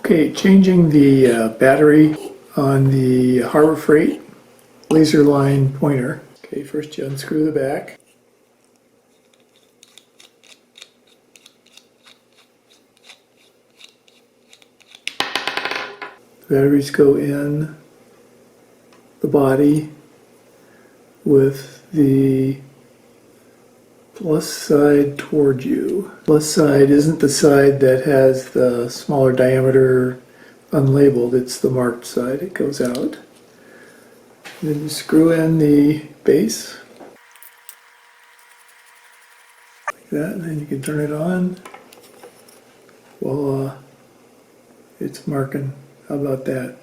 Okay, changing the battery on the Harbor Freight laser line pointer. Okay, first you unscrew the back. The batteries go in the body with the plus side toward you. Plus side isn't the side that has the smaller diameter unlabeled, it's the marked side. It goes out. Then you screw in the base like that, and then you can turn it on. Voila, it's marking. How about that?